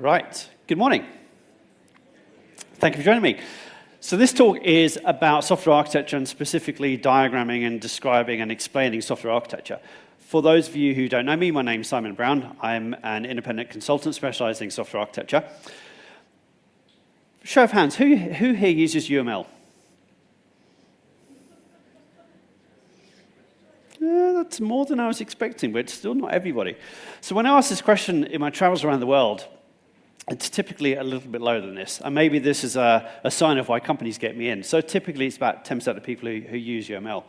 Right, good morning. Thank you for joining me. So this talk is about software architecture and specifically diagramming and describing and explaining software architecture. For those of you who don't know me, my name's Simon Brown. I'm an independent consultant specializing in software architecture. Show of hands, who here uses UML? Yeah, that's more than I was expecting, but it's still not everybody. So when I ask this question in my travels around the world, it's typically a little bit lower than this. And maybe this is a sign of why companies get me in. So typically it's about 10% of people who use UML.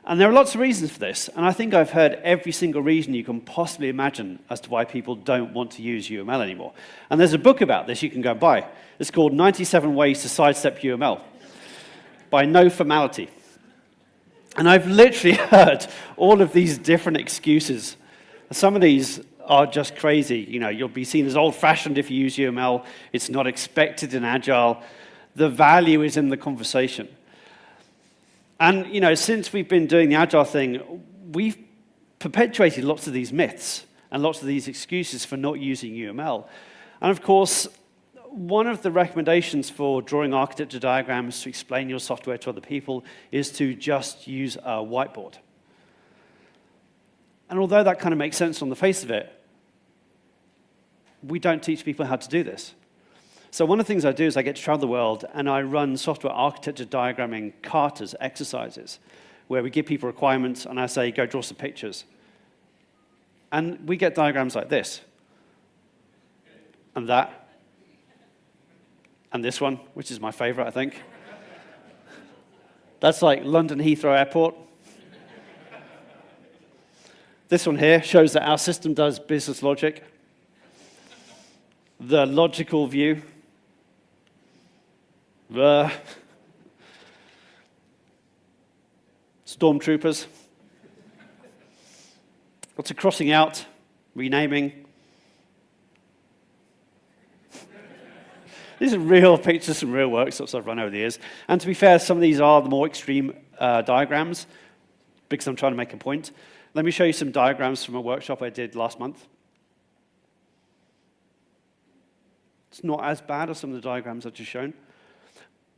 And there are lots of reasons for this. And I think I've heard every single reason you can possibly imagine as to why people don't want to use UML anymore. And there's a book about this you can go and buy. It's called 97 Ways to Sidestep UML by No Formality. And I've literally heard all of these different excuses. Some of these are just crazy. You know, you'll be seen as old-fashioned if you use UML. It's not expected in Agile. The value is in the conversation. And, you know, since we've been doing the Agile thing, we've perpetuated lots of these myths and lots of these excuses for not using UML. And, of course, one of the recommendations for drawing architecture diagrams to explain your software to other people is to just use a whiteboard. And although that kind of makes sense on the face of it, we don't teach people how to do this. So one of the things I do is I get to travel the world and I run software architecture diagramming katas exercises where we give people requirements and I say, go draw some pictures. And we get diagrams like this. And that. And this one, which is my favorite, I think. That's like London Heathrow Airport. This one here shows that our system does business logic. The logical view. The stormtroopers. Lots of crossing out, renaming. These are real pictures from real workshops I've run over the years. And to be fair, some of these are the more extreme diagrams because I'm trying to make a point. Let me show you some diagrams from a workshop I did last month. It's not as bad as some of the diagrams I've just shown.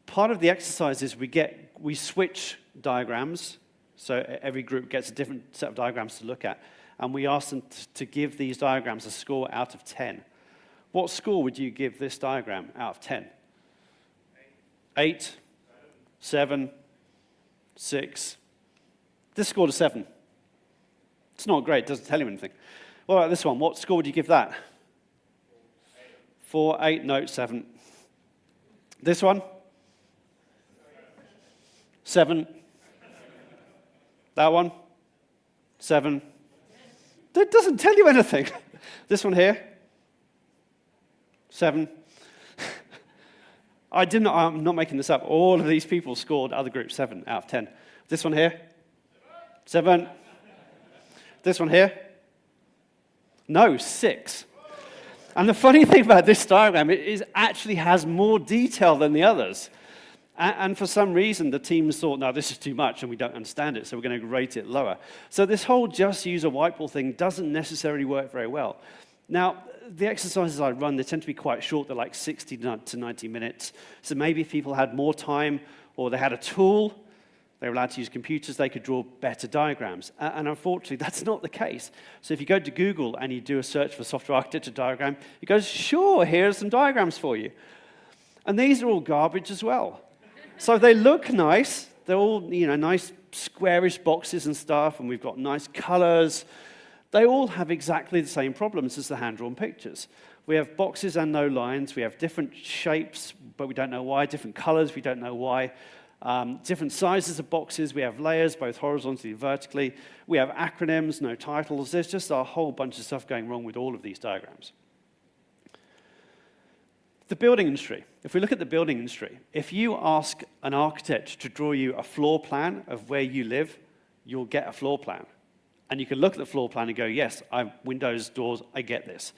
Part of the exercise is we switch diagrams, so every group gets a different set of diagrams to look at, and we ask them to give these diagrams a score out of 10. What score would you give this diagram out of 10? 8, 7, 6. This scored a 7. It's not great, it doesn't tell you anything. What about this one? What score would you give that? 4, 8, no, 7. This one? 7. That one? 7. That doesn't tell you anything. This one here? 7. I'm not making this up. All of these people scored other groups 7 out of 10. This one here? 7. This one here? No, 6. And the funny thing about this diagram, it actually has more detail than the others. And for some reason, the teams thought, no, this is too much and we don't understand it, so we're going to rate it lower. So this whole just use a whiteboard thing doesn't necessarily work very well. Now, the exercises I run, they tend to be quite short. They're like 60 to 90 minutes. So maybe if people had more time or they had a tool, they were allowed to use computers, they could draw better diagrams. And unfortunately, that's not the case. So if you go to Google and you do a search for software architecture diagram, it goes, sure, here are some diagrams for you. And these are all garbage as well. So they look nice. They're all, you know, nice squarish boxes and stuff, and we've got nice colors. They all have exactly the same problems as the hand-drawn pictures. We have boxes and no lines. We have different shapes, but we don't know why. Different colors, we don't know why. Different sizes of boxes. We have layers, both horizontally and vertically. We have acronyms, no titles. There's just a whole bunch of stuff going wrong with all of these diagrams. The building industry. If we look at the building industry, if you ask an architect to draw you a floor plan of where you live, you'll get a floor plan. And you can look at the floor plan and go, yes, I have windows, doors, I get this.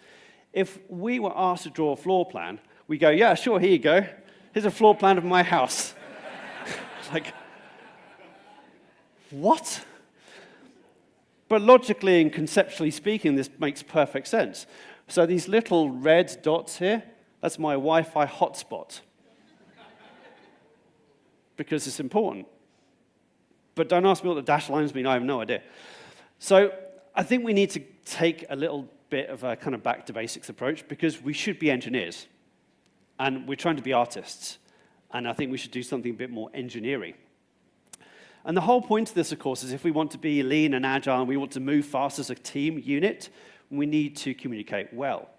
If we were asked to draw a floor plan, we go, yeah, sure, here you go. Here's a floor plan of my house. Like, what? But logically and conceptually speaking, this makes perfect sense. So these little red dots here, that's my Wi-Fi hotspot. Because it's important. But don't ask me what the dashed lines mean, I have no idea. So I think we need to take a little bit of a kind of back to basics approach, because we should be engineers. And we're trying to be artists. And I think we should do something a bit more engineering. And the whole point of this, of course, is if we want to be lean and agile and we want to move fast as a team unit, we need to communicate well.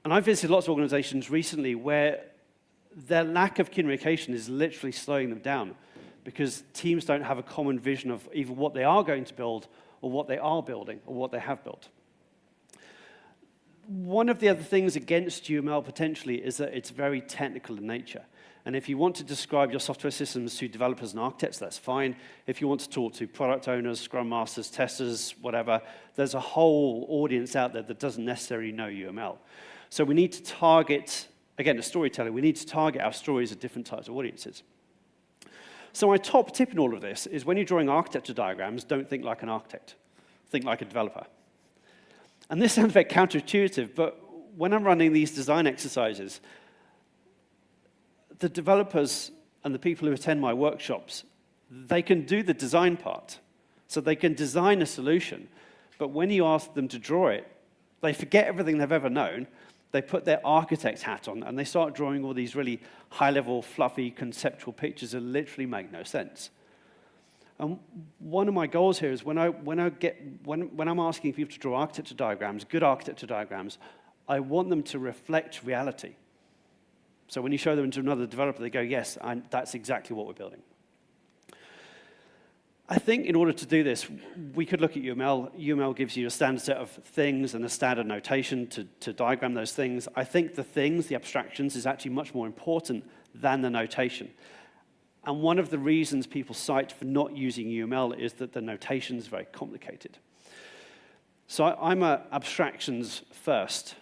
And I've visited lots of organizations recently where their lack of communication is literally slowing them down, because teams don't have a common vision of either what they are going to build or what they are building or what they have built. One of the other things against UML potentially is that it's very technical in nature. And if you want to describe your software systems to developers and architects, that's fine. If you want to talk to product owners, scrum masters, testers, whatever, there's a whole audience out there that doesn't necessarily know UML. So we need to target, again, as storytelling, we need to target our stories at different types of audiences. So my top tip in all of this is when you're drawing architecture diagrams, don't think like an architect. Think like a developer. And this sounds very counterintuitive, but when I'm running these design exercises, the developers and the people who attend my workshops, they can do the design part. So they can design a solution, but when you ask them to draw it, they forget everything they've ever known, they put their architect hat on, and they start drawing all these really high-level, fluffy, conceptual pictures that literally make no sense. And one of my goals here is when I'm asking people to draw architecture diagrams, good architecture diagrams, I want them to reflect reality. So when you show them to another developer, they go, yes, that's exactly what we're building. I think in order to do this, we could look at UML. UML gives you a standard set of things and a standard notation to diagram those things. I think the things, the abstractions, is actually much more important than the notation. And one of the reasons people cite for not using UML is that the notation is very complicated. So I'm an abstractions first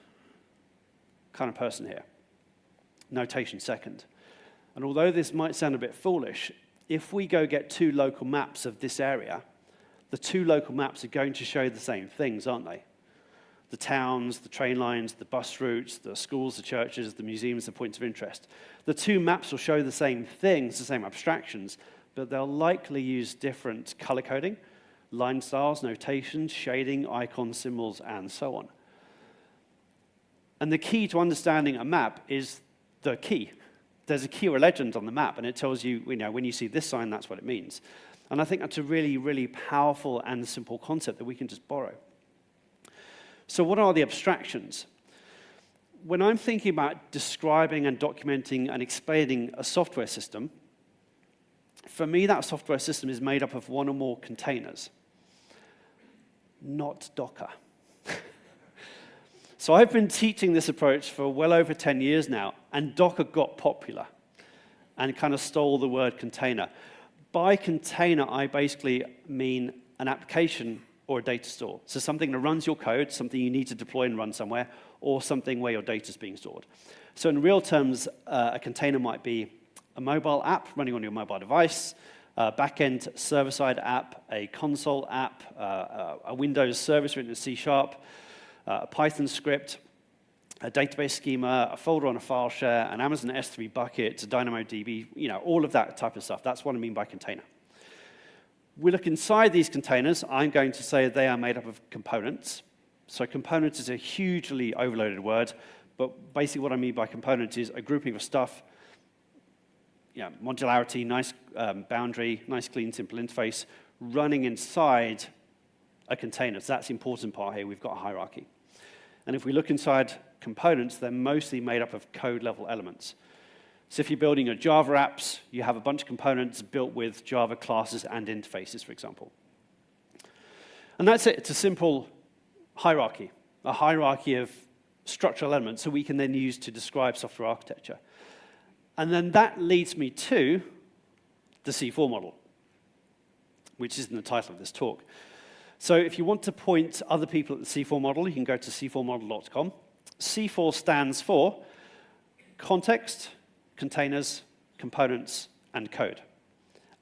kind of person here. Notation second. And although this might sound a bit foolish, if we go get two local maps of this area, the two local maps are going to show the same things, aren't they? The towns, the train lines, the bus routes, the schools, the churches, the museums, the points of interest. The two maps will show the same things, the same abstractions, but they'll likely use different color coding, line styles, notations, shading, icons, symbols, and so on. And the key to understanding a map is the key. There's a key or a legend on the map, and it tells you, when you see this sign, that's what it means. And I think that's a really, really powerful and simple concept that we can just borrow. So what are the abstractions? When I'm thinking about describing and documenting and explaining a software system, for me, that software system is made up of one or more containers, not Docker. So I've been teaching this approach for well over 10 years now, and Docker got popular and kind of stole the word container. By container, I basically mean an application or a data store. So something that runs your code, something you need to deploy and run somewhere, or something where your data is being stored. So in real terms, a container might be a mobile app running on your mobile device, a back-end server-side app, a console app, a Windows service written in C#, a Python script, a database schema, a folder on a file share, an Amazon S3 bucket, a DynamoDB, all of that type of stuff. That's what I mean by container. We look inside these containers. I'm going to say they are made up of components. So components is a hugely overloaded word, but basically what I mean by components is a grouping of stuff, modularity, nice boundary, nice, clean, simple interface, running inside a container. So that's the important part here. We've got a hierarchy. And if we look inside components, they're mostly made up of code-level elements. So if you're building your Java apps, you have a bunch of components built with Java classes and interfaces, for example. And that's it. It's a simple hierarchy, a hierarchy of structural elements that we can then use to describe software architecture. And then that leads me to the C4 model, which is in the title of this talk. So if you want to point other people at the C4 model, you can go to c4model.com. C4 stands for context, containers, components, and code.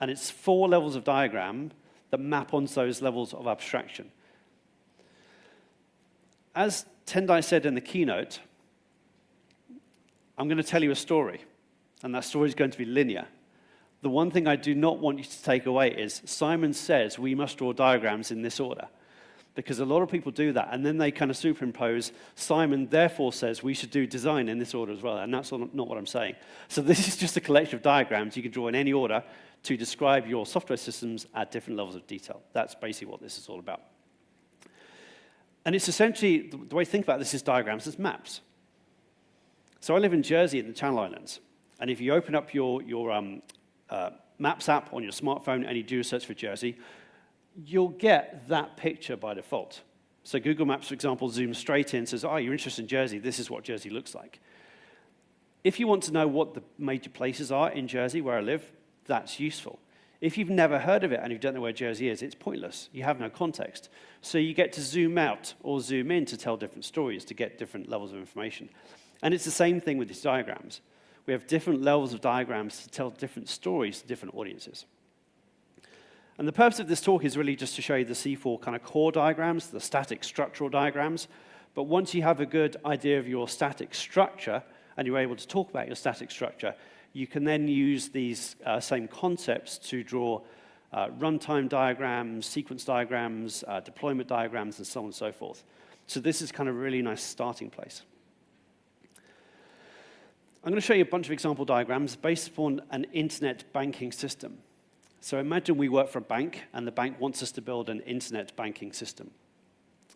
And it's 4 levels of diagram that map onto those levels of abstraction. as Tendai said in the keynote, I'm going to tell you a story, and that story is going to be linear. The one thing I do not want you to take away is Simon says we must draw diagrams in this order, because a lot of people do that, and then they kind of superimpose Simon therefore says we should do design in this order as well, and that's not what I'm saying. So this is just a collection of diagrams you can draw in any order to describe your software systems at different levels of detail. That's basically what this is all about. And it's essentially, the way to think about this is diagrams as maps. So I live in Jersey in the Channel Islands, and if you open up your Maps app on your smartphone and you do a search for Jersey, you'll get that picture by default. So Google Maps, for example, zooms straight in and says, oh, you're interested in Jersey, this is what Jersey looks like. If you want to know what the major places are in Jersey where I live, that's useful. If you've never heard of it and you don't know where Jersey is, it's pointless. You have no context. So you get to zoom out or zoom in to tell different stories, to get different levels of information. And it's the same thing with these diagrams. We have different levels of diagrams to tell different stories to different audiences. And the purpose of this talk is really just to show you the C4 kind of core diagrams, the static structural diagrams. But once you have a good idea of your static structure, and you're able to talk about your static structure, you can then use these same concepts to draw runtime diagrams, sequence diagrams, deployment diagrams, and so on and so forth. So this is kind of a really nice starting place. I'm going to show you a bunch of example diagrams based upon an internet banking system. So imagine we work for a bank, and the bank wants us to build an internet banking system.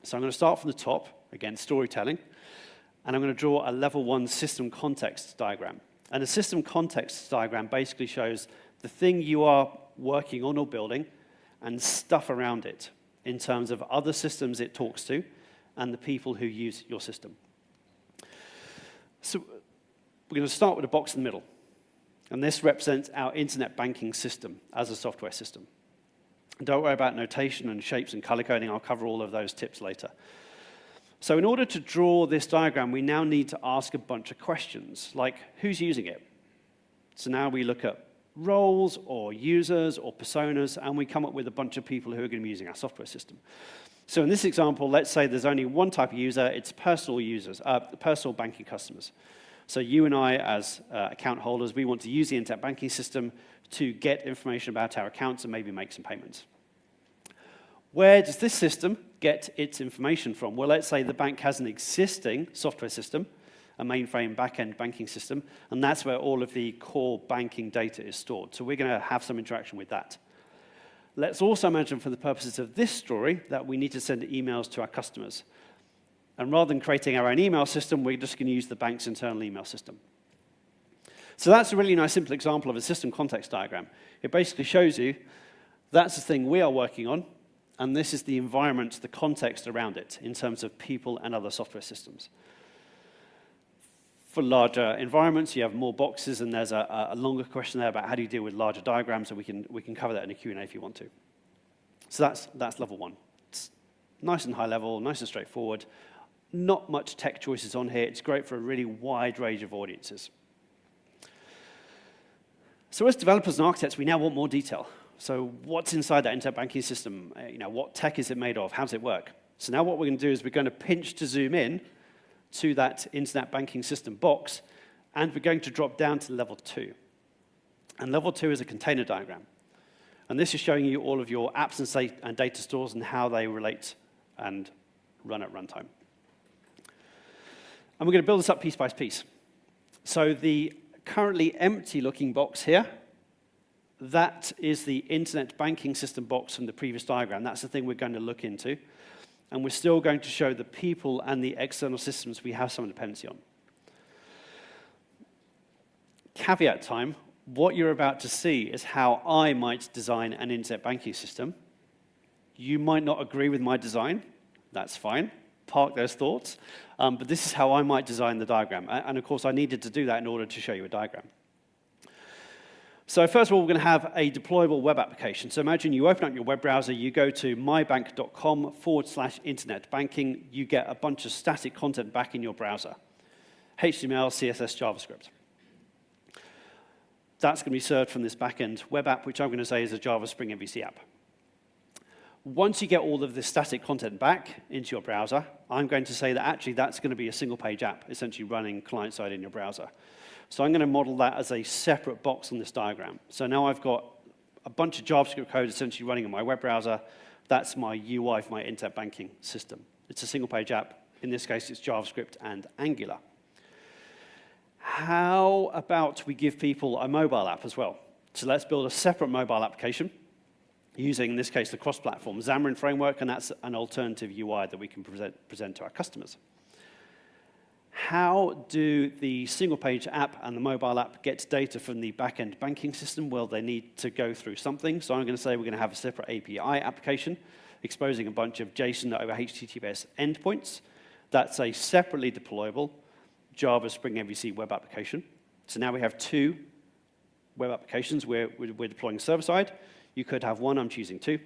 So I'm going to start from the top, again, storytelling, and I'm going to draw a level 1 system context diagram. And a system context diagram basically shows the thing you are working on or building and stuff around it in terms of other systems it talks to and the people who use your system. So we're going to start with a box in the middle. And this represents our internet banking system as a software system. Don't worry about notation and shapes and color coding. I'll cover all of those tips later. So in order to draw this diagram, we now need to ask a bunch of questions, like who's using it? So now we look at roles or users or personas, and we come up with a bunch of people who are going to be using our software system. So in this example, let's say there's only one type of user. It's personal users, personal banking customers. So you and I, as account holders, we want to use the internet banking system to get information about our accounts and maybe make some payments. Where does this system get its information from? Well, let's say the bank has an existing software system, a mainframe back-end banking system, and that's where all of the core banking data is stored. So we're going to have some interaction with that. Let's also imagine, for the purposes of this story, that we need to send emails to our customers. And rather than creating our own email system, we're just going to use the bank's internal email system. So that's a really nice, simple example of a system context diagram. It basically shows you that's the thing we are working on, and this is the environment, the context around it, in terms of people and other software systems. For larger environments, you have more boxes, and there's a longer question there about how do you deal with larger diagrams, and we can cover that in a Q&A if you want to. So that's level 1. It's nice and high level, nice and straightforward. Not much tech choices on here. It's great for a really wide range of audiences. So as developers and architects, we now want more detail. So what's inside that internet banking system? What tech is it made of? How does it work? So now what we're going to do is we're going to pinch to zoom in to that internet banking system box, and we're going to drop down to level 2. And level 2 is a container diagram. And this is showing you all of your apps and data stores and how they relate and run at runtime. And we're going to build this up piece by piece. So the currently empty-looking box here, that is the internet banking system box from the previous diagram. That's the thing we're going to look into. And we're still going to show the people and the external systems we have some dependency on. Caveat time, what you're about to see is how I might design an internet banking system. You might not agree with my design. That's fine. Park those thoughts. But this is how I might design the diagram. And of course, I needed to do that in order to show you a diagram. So first of all, we're going to have a deployable web application. So imagine you open up your web browser, you go to mybank.com/internet banking, you get a bunch of static content back in your browser. HTML, CSS, JavaScript. That's going to be served from this back-end web app, which I'm going to say is a Java Spring MVC app. Once you get all of this static content back into your browser, I'm going to say that actually that's going to be a single-page app, essentially running client-side in your browser. So I'm going to model that as a separate box on this diagram. So now I've got a bunch of JavaScript code essentially running on my web browser. That's my UI for my internet banking system. It's a single-page app. In this case, it's JavaScript and Angular. How about we give people a mobile app as well? So let's build a separate mobile application using, in this case, the cross-platform Xamarin Framework, and that's an alternative UI that we can present to our customers. How do the single-page app and the mobile app get data from the back-end banking system? Well, they need to go through something. So I'm going to say we're going to have a separate API application exposing a bunch of JSON over HTTPS endpoints. That's a separately deployable Java Spring MVC web application. So now we have two web applications where we're deploying server-side. You could have one, I'm choosing two.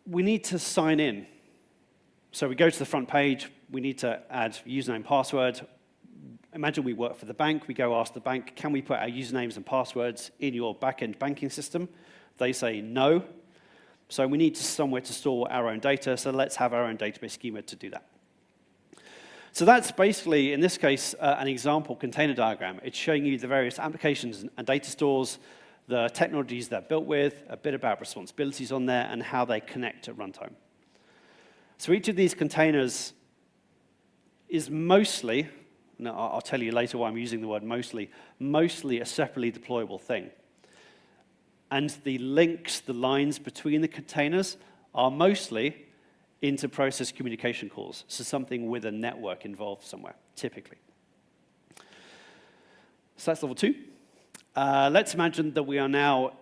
We need to sign in. So we go to the front page, we need to add username, password. Imagine we work for the bank, we go ask the bank, can we put our usernames and passwords in your back-end banking system? They say no. So we need somewhere to store our own data, so let's have our own database schema to do that. So that's basically, in this case, an example container diagram. It's showing you the various applications and data stores, the technologies they're built with, a bit about responsibilities on there, and how they connect at runtime. So each of these containers is mostly, and I'll tell you later why I'm using the word mostly a separately deployable thing. And the links, the lines between the containers are mostly inter-process communication calls, so something with a network involved somewhere, typically. So that's level 2. Let's imagine that we are now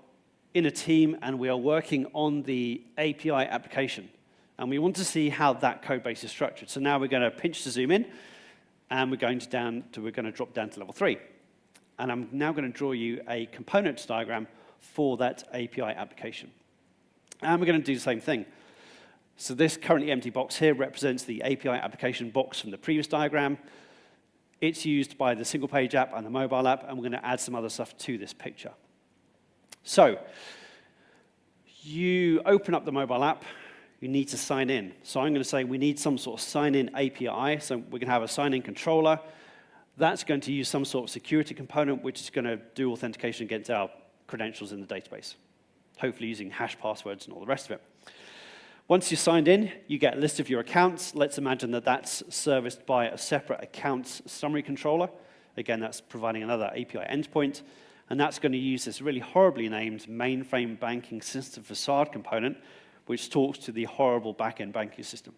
in a team and we are working on the API application. And we want to see how that code base is structured. So now we're going to pinch to zoom in, and we're going to drop down to level 3. And I'm now going to draw you a components diagram for that API application. And we're going to do the same thing. So this currently empty box here represents the API application box from the previous diagram. It's used by the single-page app and the mobile app, and we're going to add some other stuff to this picture. So you open up the mobile app. You need to sign in. So I'm going to say we need some sort of sign-in API. So we're going to have a sign-in controller. That's going to use some sort of security component, which is going to do authentication against our credentials in the database, hopefully using hash passwords and all the rest of it. Once you're signed in, you get a list of your accounts. Let's imagine that that's serviced by a separate accounts summary controller. Again, that's providing another API endpoint. And that's going to use this really horribly named mainframe banking system facade component, which talks to the horrible back-end banking system.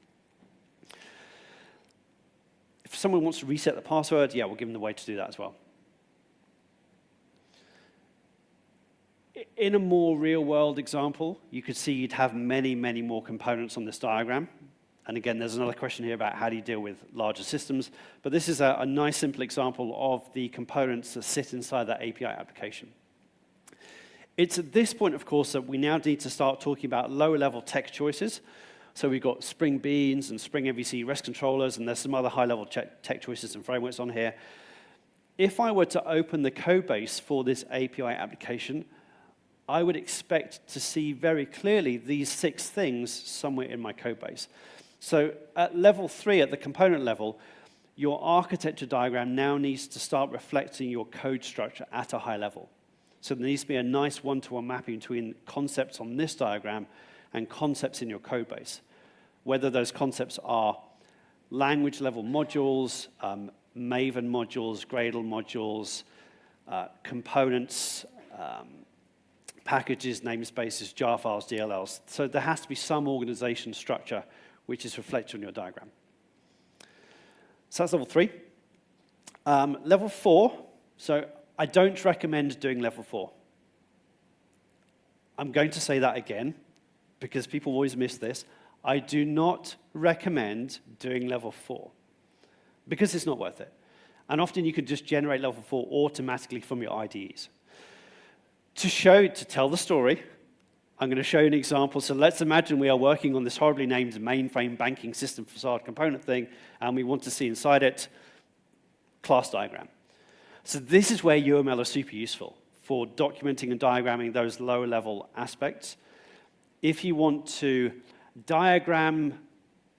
If someone wants to reset the password, yeah, we'll give them the way to do that as well. In a more real-world example, you could see you'd have many, many more components on this diagram. And again, there's another question here about how do you deal with larger systems. But this is a nice, simple example of the components that sit inside that API application. It's at this point, of course, that we now need to start talking about lower-level tech choices. So we've got Spring Beans and Spring MVC REST controllers, and there's some other high-level tech choices and frameworks on here. If I were to open the code base for this API application, I would expect to see very clearly these 6 things somewhere in my code base. So at level 3, at the component level, your architecture diagram now needs to start reflecting your code structure at a high level. So there needs to be a nice one-to-one mapping between concepts on this diagram and concepts in your code base. Whether those concepts are language-level modules, Maven modules, Gradle modules, components, packages, namespaces, jar files, DLLs. So there has to be some organization structure which is reflected on your diagram. So that's level 3. Level 4, so I don't recommend doing level 4. I'm going to say that again, because people always miss this. I do not recommend doing level 4, because it's not worth it. And often you can just generate level 4 automatically from your IDEs. To tell the story, I'm going to show you an example. So let's imagine we are working on this horribly named mainframe banking system facade component thing, and we want to see inside it class diagram. So this is where UML is super useful for documenting and diagramming those lower-level aspects. If you want to diagram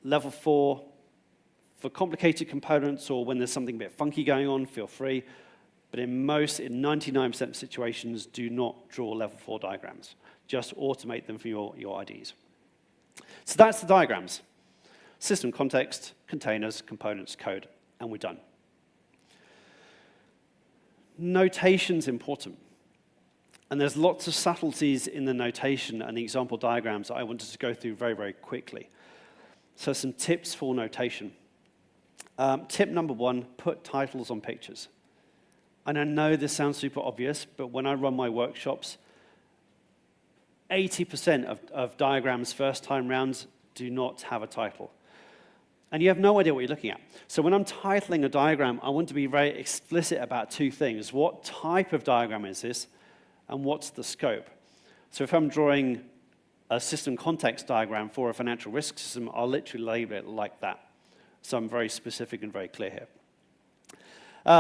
level 4 for complicated components or when there's something a bit funky going on, feel free. But in 99% of situations, do not draw level 4 diagrams. Just automate them for your IDs. So that's the diagrams. System context, containers, components, code, and we're done. Notation's important. And there's lots of subtleties in the notation and the example diagrams that I wanted to go through very, very quickly. So some tips for notation. Tip number 1, put titles on pictures. And I know this sounds super obvious, but when I run my workshops, 80% of diagrams first time rounds do not have a title. And you have no idea what you're looking at. So when I'm titling a diagram, I want to be very explicit about 2 things. What type of diagram is this, and what's the scope? So if I'm drawing a system context diagram for a financial risk system, I'll literally label it like that. So I'm very specific and very clear here.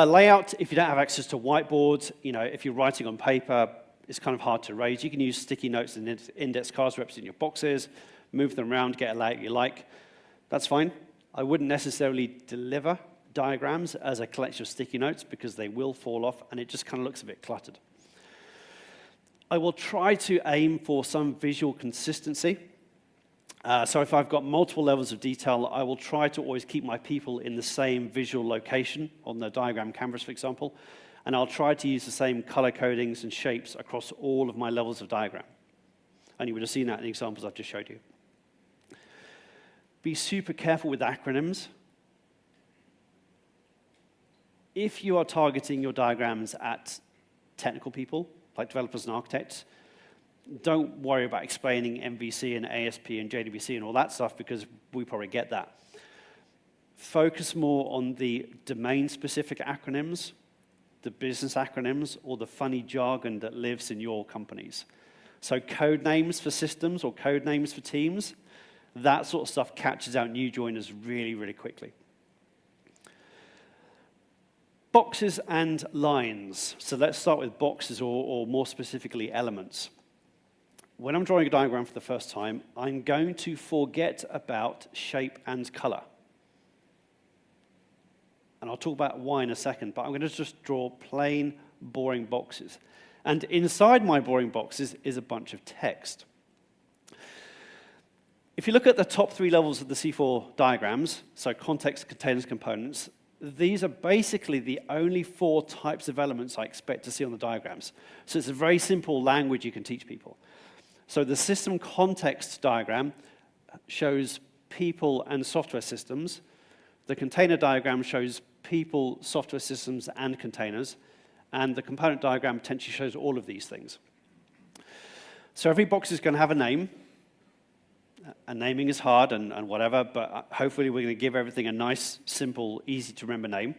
Layout, if you don't have access to whiteboards, if you're writing on paper, it's kind of hard to raise. You can use sticky notes and index cards representing your boxes, move them around, get a layout you like. That's fine. I wouldn't necessarily deliver diagrams as a collection of sticky notes because they will fall off and it just kind of looks a bit cluttered. I will try to aim for some visual consistency. So if I've got multiple levels of detail, I will try to always keep my people in the same visual location on the diagram canvas, for example, and I'll try to use the same color codings and shapes across all of my levels of diagram. And you would have seen that in the examples I've just showed you. Be super careful with acronyms. If you are targeting your diagrams at technical people, like developers and architects, don't worry about explaining MVC and ASP and JDBC and all that stuff because we probably get that. Focus more on the domain-specific acronyms, the business acronyms, or the funny jargon that lives in your companies. So code names for systems or code names for teams, that sort of stuff catches out new joiners really, really quickly. Boxes and lines. So let's start with boxes or more specifically elements. When I'm drawing a diagram for the first time, I'm going to forget about shape and color. And I'll talk about why in a second, but I'm going to just draw plain, boring boxes. And inside my boring boxes is a bunch of text. If you look at the top 3 levels of the C4 diagrams, so context, containers, components, these are basically the only 4 types of elements I expect to see on the diagrams. So it's a very simple language you can teach people. So the system context diagram shows people and software systems. The container diagram shows people, software systems, and containers. And the component diagram potentially shows all of these things. So every box is going to have a name. And naming is hard and whatever, but hopefully we're going to give everything a nice, simple, easy-to-remember name.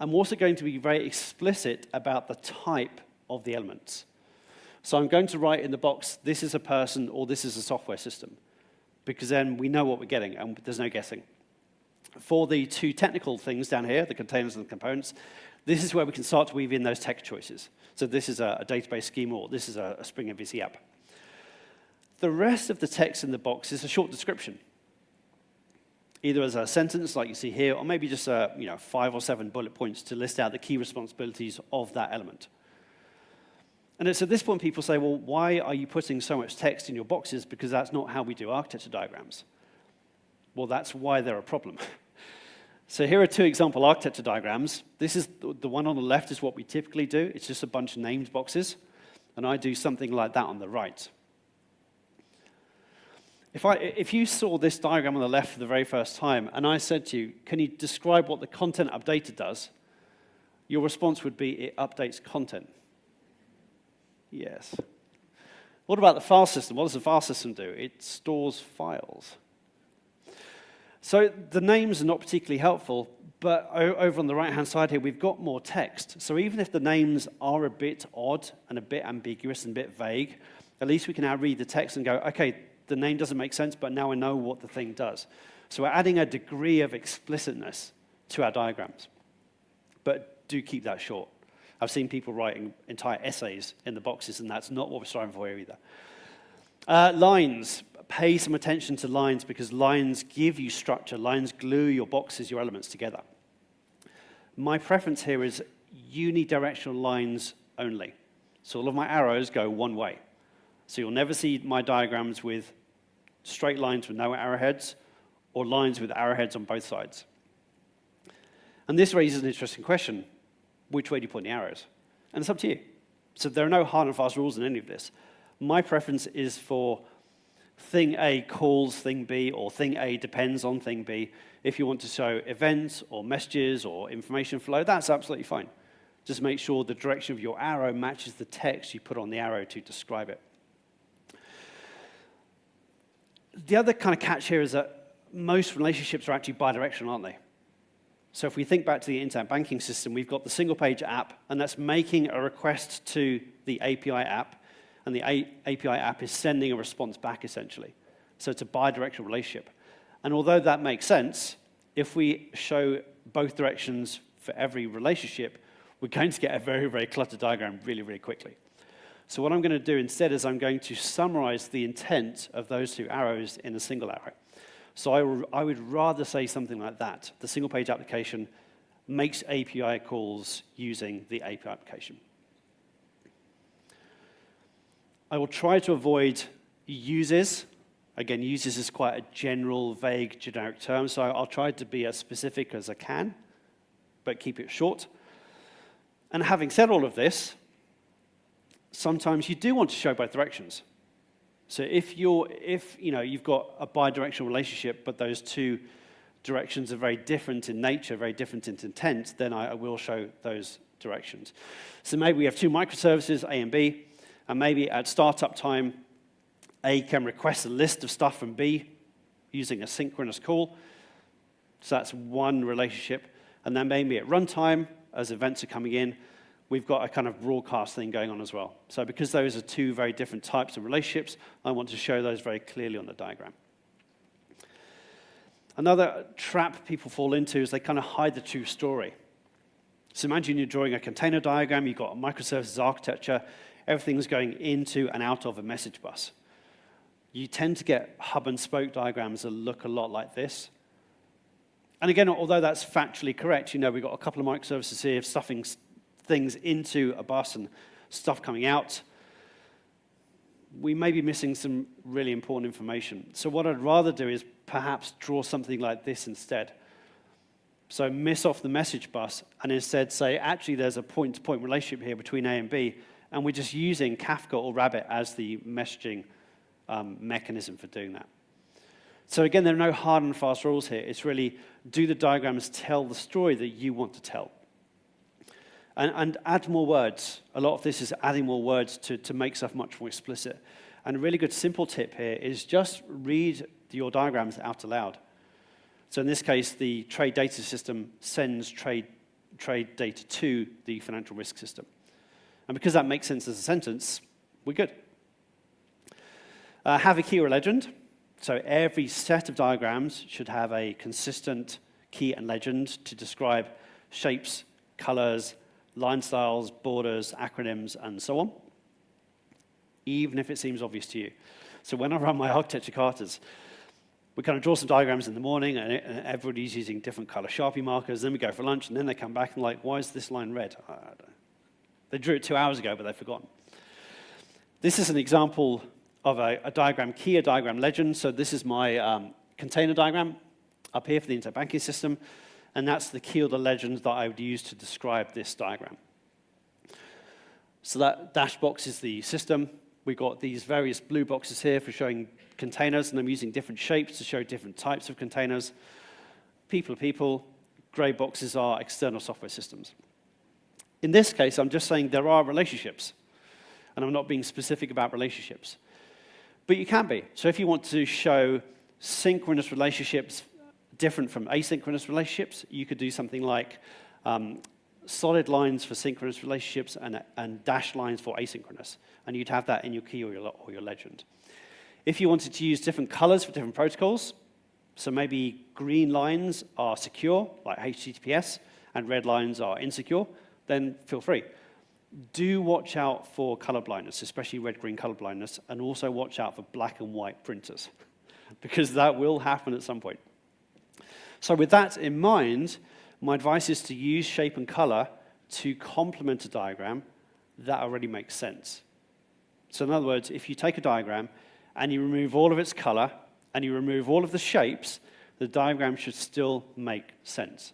I'm also going to be very explicit about the type of the elements. So I'm going to write in the box, this is a person or this is a software system, because then we know what we're getting and there's no guessing. For the 2 technical things down here, the containers and the components, this is where we can start to weave in those text choices. So this is a database schema or this is a Spring MVC app. The rest of the text in the box is a short description, either as a sentence like you see here, or maybe just 5 or 7 bullet points to list out the key responsibilities of that element. And it's at this point people say, well, why are you putting so much text in your boxes? Because that's not how we do architecture diagrams. Well, that's why they're a problem. So here are 2 example architecture diagrams. This is the one on the left is what we typically do. It's just a bunch of named boxes. And I do something like that on the right. If you saw this diagram on the left for the very first time, and I said to you, can you describe what the content updated does? Your response would be, it updates content. Yes. What about the file system? What does the file system do? It stores files. So the names are not particularly helpful, but over on the right-hand side here, we've got more text. So even if the names are a bit odd and a bit ambiguous and a bit vague, at least we can now read the text and go, okay, the name doesn't make sense, but now I know what the thing does. So we're adding a degree of explicitness to our diagrams. But do keep that short. I've seen people writing entire essays in the boxes, and that's not what we're striving for here either. Lines. Pay some attention to lines because lines give you structure. Lines glue your boxes, your elements together. My preference here is unidirectional lines only. So all of my arrows go one way. So you'll never see my diagrams with straight lines with no arrowheads or lines with arrowheads on both sides. And this raises an interesting question. Which way do you point the arrows? And it's up to you. So there are no hard and fast rules in any of this. My preference is for thing A calls thing B, or thing A depends on thing B. If you want to show events or messages or information flow, that's absolutely fine. Just make sure the direction of your arrow matches the text you put on the arrow to describe it. The other kind of catch here is that most relationships are actually bidirectional, aren't they? So if we think back to the internet banking system, we've got the single-page app, and that's making a request to the API app, and the API app is sending a response back, essentially. So it's a bidirectional relationship. And although that makes sense, if we show both directions for every relationship, we're going to get a very, very cluttered diagram really, really quickly. So what I'm going to do instead is I'm going to summarize the intent of those two arrows in a single arrow. So I would rather say something like that. The single-page application makes API calls using the API application. I will try to avoid uses. Again, uses is quite a general, vague, generic term, so I'll try to be as specific as I can, but keep it short. And having said all of this, sometimes you do want to show both directions. So if you've got a bidirectional relationship, but those two directions are very different in nature, very different in intent, then I will show those directions. So maybe we have two microservices, A and B, and maybe at startup time, A can request a list of stuff from B using a synchronous call. So that's one relationship. And then maybe at runtime, as events are coming in, we've got a kind of broadcast thing going on as well. So because those are two very different types of relationships, I want to show those very clearly on the diagram. Another trap people fall into is they kind of hide the true story. So imagine you're drawing a container diagram, you've got a microservices architecture, everything's going into and out of a message bus. You tend to get hub and spoke diagrams that look a lot like this. And again, although that's factually correct, we've got a couple of microservices here stuffing things into a bus and stuff coming out. We may be missing some really important information. So what I'd rather do is perhaps draw something like this instead. So miss off the message bus and instead say, actually, there's a point-to-point relationship here between A and B, and we're just using Kafka or Rabbit as the messaging mechanism for doing that. So again, there are no hard and fast rules here. It's really, do the diagrams tell the story that you want to tell? And add more words. A lot of this is adding more words to make stuff much more explicit. And a really good simple tip here is just read your diagrams out aloud. So in this case, the trade data system sends trade data to the financial risk system. And because that makes sense as a sentence, we're good. Have a key or legend. So every set of diagrams should have a consistent key and legend to describe shapes, colors, line styles, borders, acronyms, and so on, even if it seems obvious to you. So when I run my architecture katas, we kind of draw some diagrams in the morning, and everybody's using different color Sharpie markers. Then we go for lunch, and then they come back and like, why is this line red? I don't know. They drew it 2 hours ago, but they've forgotten. This is an example of a diagram key, a diagram legend. So this is my container diagram up here for the internet banking system. And that's the key or the legend that I would use to describe this diagram. So that dash box is the system. We've got these various blue boxes here for showing containers, and I'm using different shapes to show different types of containers. People are people. Gray boxes are external software systems. In this case, I'm just saying there are relationships, and I'm not being specific about relationships. But you can be. So if you want to show synchronous relationships different from asynchronous relationships, you could do something like solid lines for synchronous relationships and dashed lines for asynchronous. And you'd have that in your key or your legend. If you wanted to use different colors for different protocols, so maybe green lines are secure, like HTTPS, and red lines are insecure, then feel free. do watch out for color blindness, especially red-green color blindness, and also watch out for black and white printers, because that will happen at some point. So with that in mind, my advice is to use shape and color to complement a diagram that already makes sense. So in other words, if you take a diagram and you remove all of its color and you remove all of the shapes, the diagram should still make sense.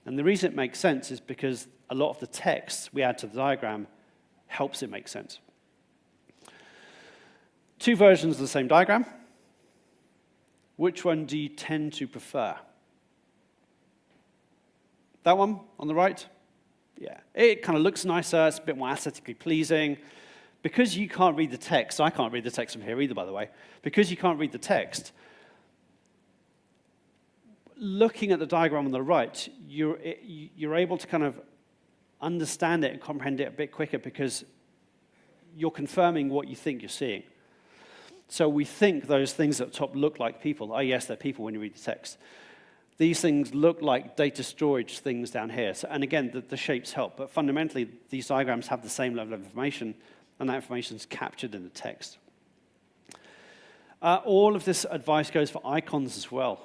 And the reason it makes sense is because a lot of the text we add to the diagram helps it make sense. Two versions of the same diagram. Which one do you tend to prefer? That one on the right? Yeah. It kind of looks nicer. It's a bit more aesthetically pleasing. Because you can't read the text, I can't read the text from here either, by the way. Because you can't read the text, looking at the diagram on the right, you're able to kind of understand it and comprehend it a bit quicker because you're confirming what you think you're seeing. So we think those things at the top look like people. Oh, yes, they're people when you read the text. These things look like data storage things down here. So, and again, the shapes help. But fundamentally, these diagrams have the same level of information, and that information is captured in the text. All of this advice goes for icons as well.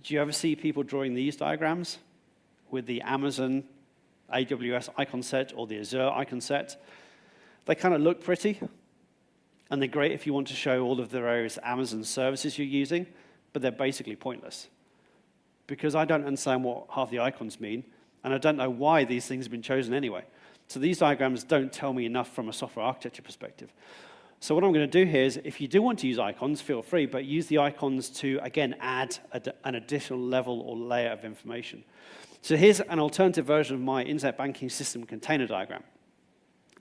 Do you ever see people drawing these diagrams with the Amazon AWS icon set or the Azure icon set? They kind of look pretty, and they're great if you want to show all of the various Amazon services you're using, but they're basically pointless. Because I don't understand what half the icons mean, and I don't know why these things have been chosen anyway. So these diagrams don't tell me enough from a software architecture perspective. So what I'm going to do here is, if you do want to use icons, feel free, but use the icons to, again, add an additional level or layer of information. So here's an alternative version of my internet banking system container diagram.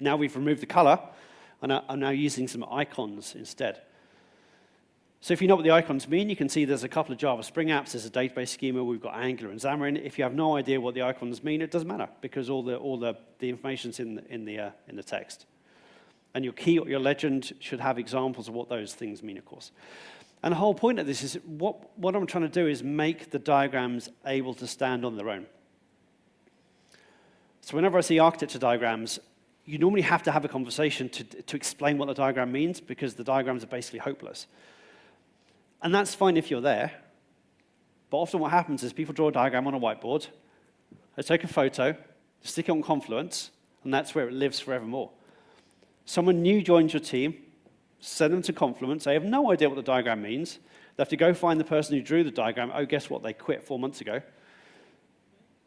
Now we've removed the color, and I'm now using some icons instead. So if you know what the icons mean, you can see there's a couple of Java Spring apps, there's a database schema, we've got Angular and Xamarin. If you have no idea what the icons mean, it doesn't matter, because all the information's in the text. And your key or your legend should have examples of what those things mean, of course. And the whole point of this is, what I'm trying to do is make the diagrams able to stand on their own. So whenever I see architecture diagrams, you normally have to have a conversation to explain what the diagram means, because the diagrams are basically hopeless. And that's fine if you're there, but often what happens is people draw a diagram on a whiteboard, they take a photo, stick it on Confluence, and that's where it lives forevermore. Someone new joins your team, send them to Confluence, they have no idea what the diagram means, they have to go find the person who drew the diagram. Oh, guess what, they quit 4 months ago.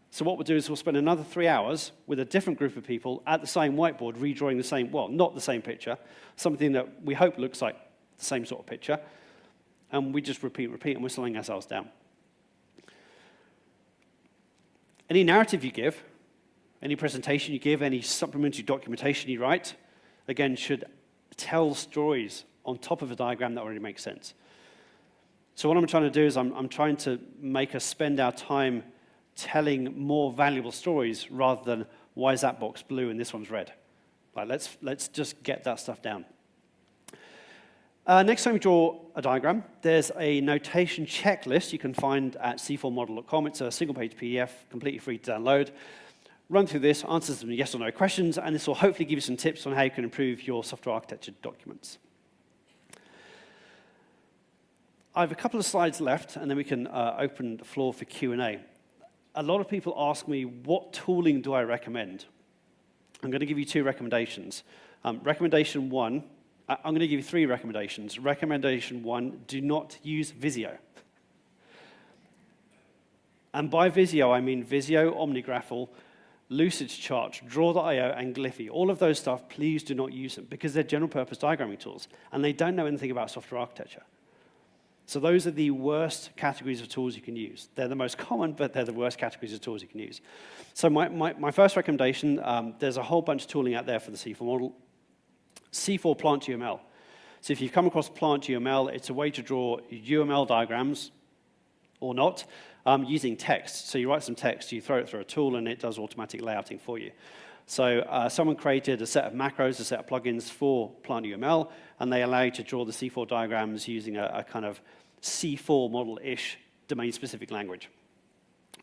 So what we'll do is we'll spend another 3 hours with a different group of people at the same whiteboard redrawing the same, well, not the same picture, something that we hope looks like the same sort of picture, and we just repeat, and we're slowing ourselves down. Any narrative you give, any presentation you give, any supplementary documentation you write, again, should tell stories on top of a diagram that already makes sense. So what I'm trying to do is I'm trying to make us spend our time telling more valuable stories rather than, why is that box blue and this one's red? Like, let's just get that stuff down. Next time you draw a diagram, there's a notation checklist you can find at c4model.com. It's a single-page PDF, completely free to download. Run through this, answer some yes or no questions, and this will hopefully give you some tips on how you can improve your software architecture documents. I have a couple of slides left, and then we can open the floor for Q&A. A lot of people ask me, what tooling do I recommend? I'm going to give you 2 recommendations. Recommendation 1, I'm going to give you 3 recommendations. Recommendation 1, do not use Visio. And by Visio, I mean Visio, OmniGraffle, Lucidchart, Draw.io, and Glyphy. All of those stuff, please do not use them, because they're general-purpose diagramming tools, and they don't know anything about software architecture. So those are the worst categories of tools you can use. They're the most common, but they're the worst categories of tools you can use. So my first recommendation, there's a whole bunch of tooling out there for the C4 model. C4 Plant UML. So if you've come across Plant UML, it's a way to draw UML diagrams, or not, using text. So you write some text, you throw it through a tool, and it does automatic layouting for you. So someone created a set of macros, a set of plugins for Plant UML, and they allow you to draw the C4 diagrams using a kind of C4 model-ish domain-specific language.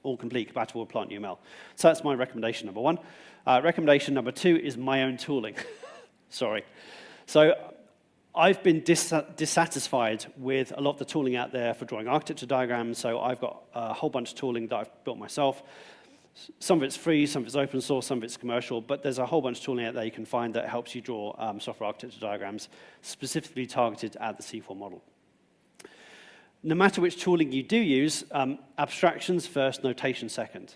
all complete, compatible with Plant UML. So that's my recommendation number one. Recommendation number two is my own tooling. Sorry. So I've been dissatisfied with a lot of the tooling out there for drawing architecture diagrams, so I've got a whole bunch of tooling that I've built myself. Some of it's free, some of it's open source, some of it's commercial, but there's a whole bunch of tooling out there you can find that helps you draw software architecture diagrams specifically targeted at the C4 model. No matter which tooling you do use, abstractions first, notation second.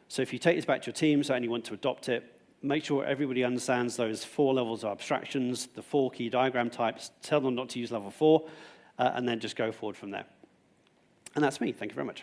So if you take this back to your teams and you want to adopt it, make sure everybody understands those 4 levels of abstractions, the 4 key diagram types, tell them not to use level 4, and then just go forward from there. And that's me. Thank you very much.